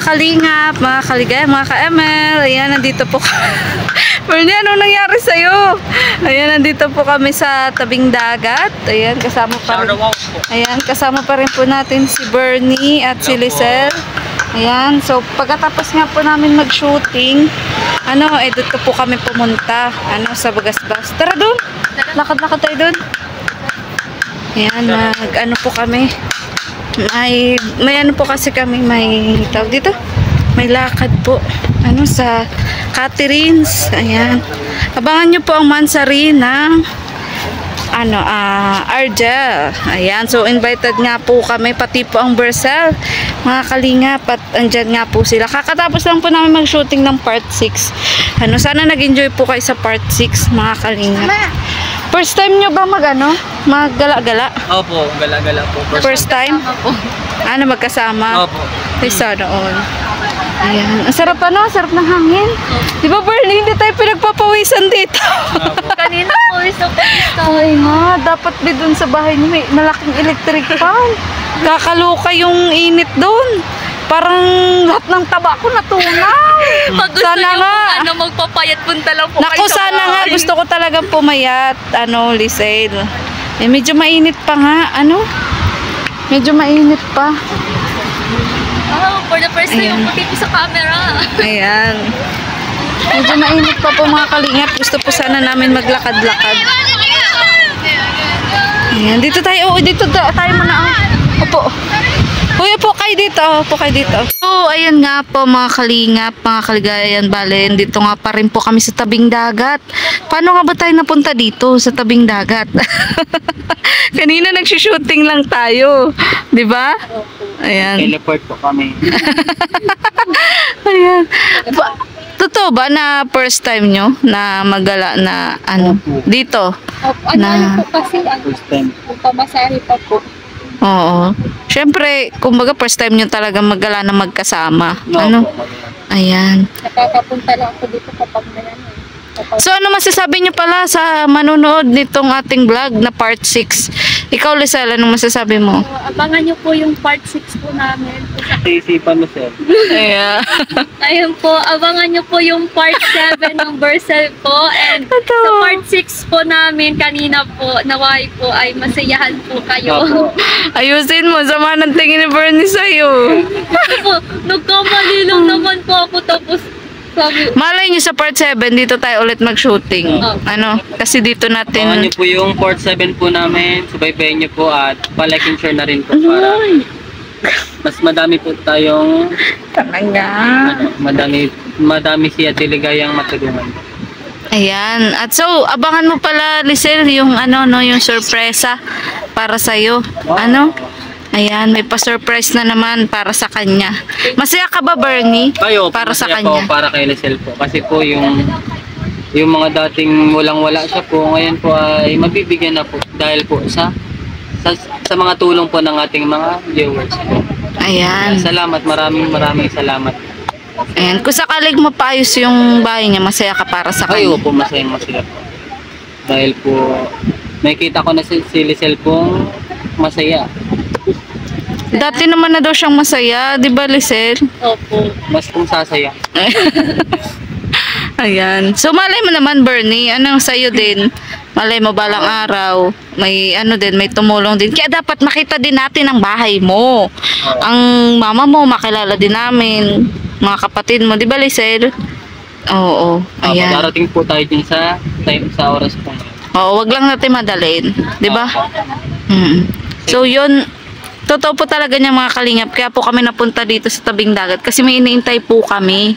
kalingap, mga kaligaya, mga ka-ML. Ayan, nandito po Bernie, ano nangyari sa'yo? Ayan, nandito po kami sa tabing dagat. Ayan, kasama pa rin. Ayan, kasama pa rin po natin si Bernie at si Lisel. Ayan, so pagkatapos nga po namin mag-shooting, dito po kami pumunta. Sa Bagasbas. Tara doon. Lakad-lakad tayo doon. Ayan, po kami. May ano po kasi kami, may tawag dito. May lakad po. Sa Catherine's. Ayan. Abangan nyo po ang mansari ng Argel. Ayan. So, invited nga po kami. Pati po ang Bercel. Mga kalingap. At andyan nga po sila. Kakatapos lang po namin mag-shooting ng part 6. Sana nag-enjoy po kayo sa part 6. Mga kalingap. First time nyo ba maggala-gala? Opo, gala-gala po. First time? Magkasama? Opo. Ay, sana all. Ayan. Ang sarap Ang sarap ng hangin. Di ba, Bernie, hindi tayo pinagpapawisan dito? Kanina pawis na pawis tayo. Ay nga, dapat dun sa bahay niyo may malaking electric fan. Kakaloka yung init dun. Parang lahat ng taba ko natunaw. Pag gusto sana nyo nga. magpapayat, punta lang po Naku, kayo sa sana nga. bahay. Gusto ko talagang pumayat. Lisel. Medyo mainit pa nga. Medyo mainit pa. For the first time, yung puti sa camera. Ayan. Medyo mainit pa po mga kalingap. Gusto po sana namin maglakad-lakad. Ayan. Dito tayo. Dito tayo muna. Opo. Uy, po kayo dito. So, ayan nga po mga kalingap, mga kaligayan, bale, dito nga pa rin po kami sa tabing dagat. Paano nga ba tayo napunta dito sa tabing dagat? Kanina nagsushooting lang tayo. Di ba? Ayan. Teleport po kami. Ayan. Totoo ba na first time nyo na magala na dito? Ano po kasi, First time. pamasahe pa po. Oo. Siyempre, kumbaga first time nyo talaga maggala na magkasama. Ayan. Nakakapunta lang ako dito kapag na yan. So, ano masasabi nyo pala sa manonood nitong ating vlog na part 6? Ikaw, Lisel, ano masasabi mo? Abangan nyo po yung part 6 po namin. Isipan mo, sir. Ayan. Ayun po, abangan nyo po yung part 7 ng Bercel po. And sa part 6 po namin kanina po, naway po ay masayahan po kayo. Ayusin mo, sama ng tingin ni Bernie sa'yo. Kasi po, nagkamali lang naman po ako tapos sabi, Malay nyo sa part 7, dito tayo ulit mag-shooting. Kasi dito Abangan natin... nyo po yung part 7 po namin. Subaybayan nyo po at palike and share na rin po para mas madami po tayong madami siya Tiligayang matulungan. Ayan. At so, abangan mo pala, Lisel, yung yung sorpresa para sa'yo. Ayan, may pa-surprise na naman para sa kanya. Masaya ka ba, Bernie? Para sa kanya. Para kay Lisel po. Kasi po yung mga dating walang-wala siya po, ngayon po ay mabibigyan na po dahil po sa mga tulong po ng ating mga viewers po. Ayan. Salamat, maraming salamat. Ayan, kung sakalig mapaayos yung bahay niya, masaya ka para sa kanya. Ayo po, masaya po. Dahil po, nakikita ko na si Lisel pong masaya. Dati naman na daw siyang masaya, di ba, Lisel? opo. Mas kung sasaya. Ayan. So, malay mo naman, Bernie, sa'yo din. Malay mo balang araw, may may tumulong din. Kaya dapat makita din natin ang bahay mo. Ang mama mo, makilala din namin. Mga kapatid mo, di ba, Lisel? Oo. Ayan. Darating po tayo din sa oras po. Oo, wag lang natin madalin. Di ba? So, yun. Totoo po talaga niya mga kalingap. Kaya po kami napunta dito sa tabing dagat. Kasi may iniintay po kami.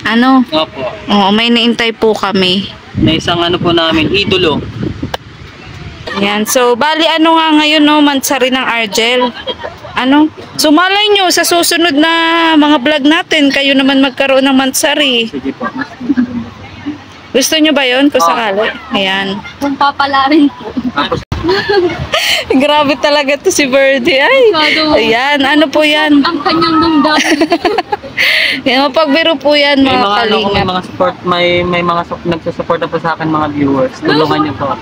Opo. Oo, may iniintay po kami. May isang po namin, idolo. Yan. So, bali nga ngayon, mansari ng Argel. So, malay nyo, sa susunod na mga vlog natin, kayo naman magkaroon ng mansari. Sige po. Gusto nyo ba yun? Kung sakali. Ayan. Kung papalarin po. Grabe talaga to si Birdie. Ay, ayan. Ano po yan? Ang kanyang damdamin. Yan, mapagbiro po yan, mga kalingap. May mga support, may mga nagsusuporta po sa akin mga viewers. Tulungan niyo po.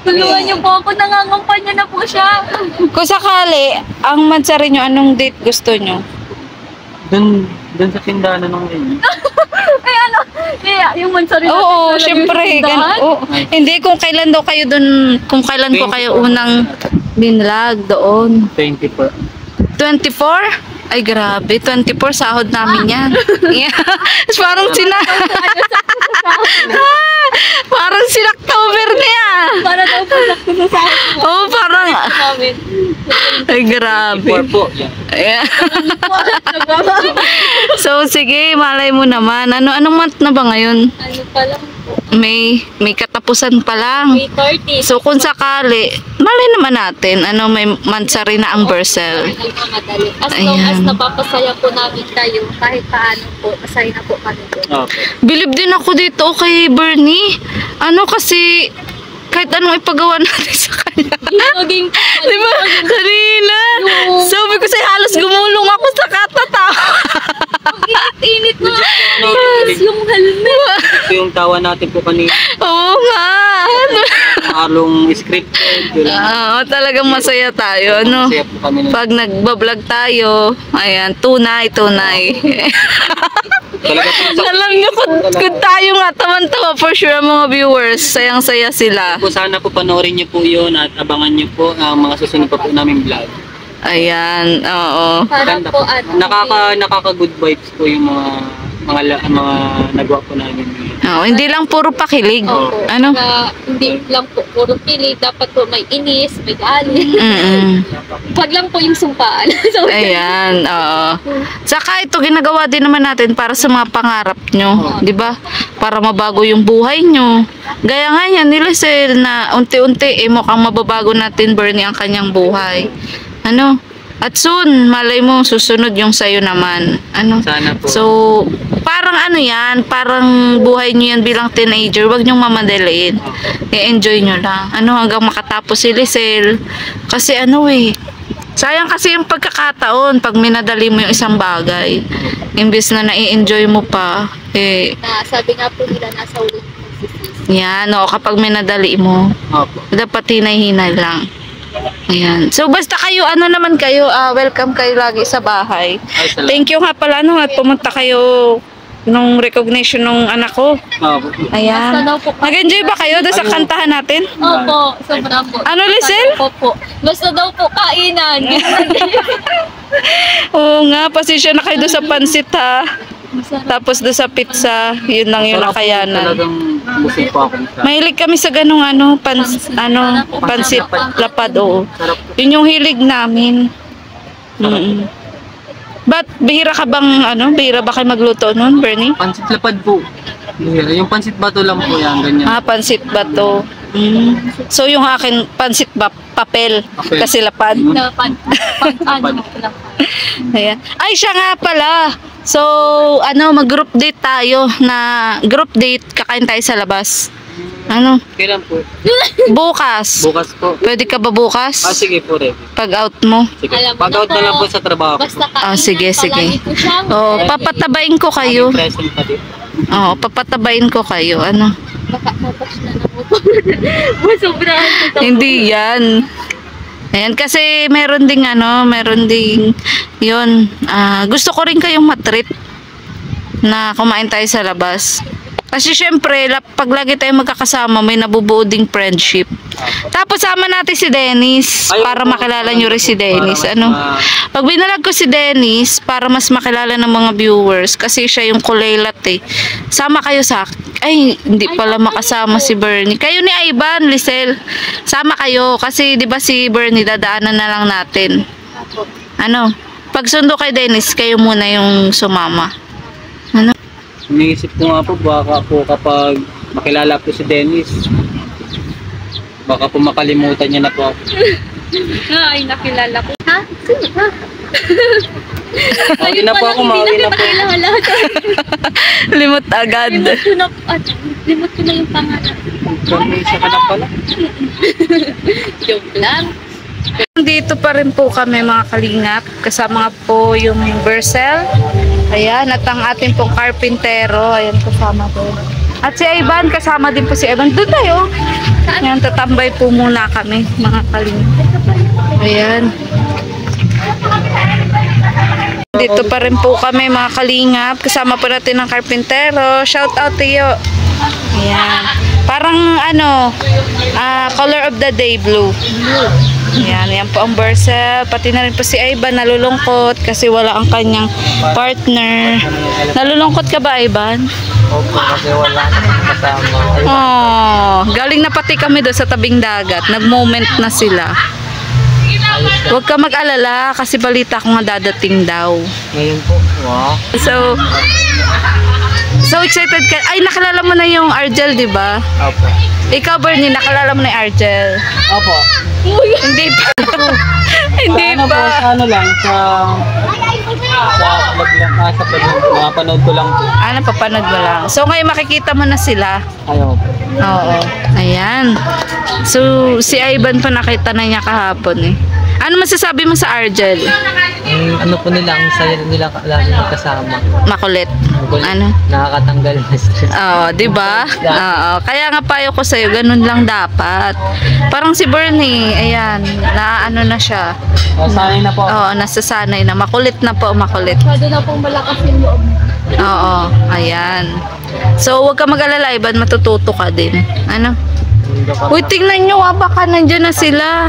Tulungan niyo po ako, nangangampanya na po siya. Kung sakali, ang mansari nyo, anong date gusto nyo? Dun Doon sa tindahan nung yun. Ay, ano? Yung mansari natin. Oo, talaga syempre. yung tindahan? Hindi, kung kailan daw kayo dun, kung kailan ko kayo unang binlag doon. 24. 24? Ay, grabe. 24 sahod namin yan. Yeah. Parang parang sinaktober niya. Para daw po sakto sa sahod mo. Oo, parang, Namin. ay, grabe. 24 po. Yeah. Yeah. So, sige, malay mo naman. Anong month na ba ngayon? Ano pa lang po? May katapusan pa lang. May 30. So, kung sakali, malay naman natin, may mansari na ang Bercel. Ay, madali. As long as Ayan. napapasaya po namin kayo, kahit paano po, masaya na po kami doon. Okay. Bilib din ako dito kay Bernie. Kasi, kahit anong ipagawa natin sa kanya. Game po. Di ba? Kanina. Sabi ko sa'yo, halos gumulong ako sa katatawa. Ang init-init na. Yes, yung helmet. Ito yung tawa natin po kanina. Oo nga. Halong scripted. Oo, talagang masaya tayo. Masaya po kami nun. Pag nagbablog tayo, ayan, tunay. Talaga po sa Alam nyo, kung tayo nga, tawan-tawa for sure ang mga viewers. Sayang-saya sila. po, sana po panoorin niyo po yun at abangan niyo po ang mga susunod pa po naming vlog. Ayan, oo. Para Ganda po, po. Nakaka good vibes po yung mga nagawa po namin. Oo, hindi lang puro pakilig. Opo. Ano? Hindi lang po puro pilit. Dapat po may inis, may galit. Mm-mm. Wag lang po yung sumpaan. So, Ayan, oo. Saka ito ginagawa din naman natin para sa mga pangarap nyo, 'di ba? Para mabago yung buhay nyo. Gaya nga yan ni Lisel na unti-unti mukhang mababago natin, Bernie, ang kanyang buhay. At soon, malay mo susunod yung sayo naman. Sana po. So, parang yan, parang buhay nyo yan bilang teenager, wag nyong mamadaliin. I-enjoy nyo lang. Hanggang makatapos si Lisel. Kasi sayang kasi yung pagkakataon pag minadali mo yung isang bagay. Imbes na nai-enjoy mo pa, sabi nga po nila, nasa ulit po si yan, kapag minadali mo, Opo. dapat hinay-hinay lang. Ayan. So, basta kayo, naman kayo, welcome kayo lagi sa bahay. Ay, salamat. Thank you nga pala, at pumunta kayo nung recognition ng anak ko. Opo. Basta Ayan. daw po Nag-enjoy ba kayo doon sa kantahan natin? Opo, sobra po. Ano, Lisel? Opo. Basta daw po kainan. Oo nga, pasensya na kayo doon sa pansit ha. Masarap. Tapos doon sa pizza, yun lang yung Sarap po, nakayanan. Talagang busog po ako. Mahilig kami sa ganung pansit lapad, oo. Sarap po. Yun yung hilig namin. Mm. Ba't bihira ka bang bihira ba kayo magluto nun, Bernie? Pansit lapad po. Yung pansit bato lang po yan, ganyan. Pansit ba to? So yung akin pansit ba papel Papel. kasi lapad. Na ano lang. Ayan. Ay siya nga pala. So mag-group date tayo group date, kakain tayo sa labas. Kailan po? Bukas. Bukas po. Pwede ka ba bukas? Sige po, Rev. Pag out mo. Sige. Alam mo Pag-out na na lang po. po sa trabaho. Basta kainan, Sige. palagi po siya. Papatabain ko kayo. Present pa din. Papatabain ko kayo. Baka mapas na po. Masobrahan ko daw. Hindi yan. Ayan, kasi meron ding yun. Gusto ko rin kayong matreat na kumain tayo sa labas. Kasi syempre, pag lagi tayo magkakasama, may nabubuo ding friendship. Tapos sama natin si Dennis para makilala nyo rin si Dennis. Pag binalag ko si Dennis, para mas makilala ng mga viewers, kasi siya yung kulaylat Sama kayo sa ay, hindi pala makasama si Bernie. Kayo ni Ivan, Lisel, sama kayo. Kasi di ba si Bernie, dadaanan na lang natin. Pag sundo kay Dennis, kayo muna yung sumama. Umiisip ko nga po, baka po kapag makilala po si Dennis, baka po makalimutan niya na po ako. Ay, nakilala ko. Ha? Sino ba? Mauwi na po ako, mauwi na po. Limot agad. Limot ko na yung pangalan. Isa ka na pala. Joke lang. Dito pa rin po kami mga kalingap. Kasama nga po yung Bercel. Ayan, at ang ating pong karpintero. Ayan, kasama po. At si Ivan, kasama din po si Ivan. Doon tayo. Ayan, tatambay po muna kami mga kalingap. Ayan. Dito pa rin po kami mga kalingap. Kasama po natin ng karpintero. Shout out to you. Ayan. Parang ano, color of the day, blue. Ayan, yan po ang Bercel. Pati na rin po si Ivan nalulungkot kasi wala ang kanyang partner. Nalulungkot ka ba, Ivan? Opo, kasi wala na kasama. Oh, galing na pati kami doon sa tabing dagat. Nag-moment na sila. Huwag ka mag-alala kasi balita ko nga dadating daw. Ngayon po, wow. So excited ka. Ay, nakilala mo na yung Argel, di ba? Opo. Ikaw, Bernie, nakilala mo na yung Argel. Opo. Hindi pa. Hindi Sa ano po, pa. sa ano lang, sa vlog lang, sa mga panood ko lang po. Napapanood mo lang. So ngayon makikita mo na sila. Ayaw po. Oo. Ayan. So si Ivan pa nakita na niya kahapon eh. Ano masasabi mo sa Argel? Ano po nila, ang saya nila lagi magkasama. Makulit. Ano? Nakakatanggal na stress. Oo, di ba? Oo. Kaya nga payo ko sa'yo, ganun lang dapat. Parang si Bernie, ayan, naano na siya. Sanay na po. Oo, nasasanay na. Makulit na po, makulit. Masyado na pong malakas yung loob. Oo, ayan. So, huwag ka mag-alala, Ivan, matututo ka din. Ano? Uy, tingnan nyo, baka nandyan na sila.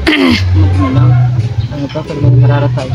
Ano pa, pag may nararatay.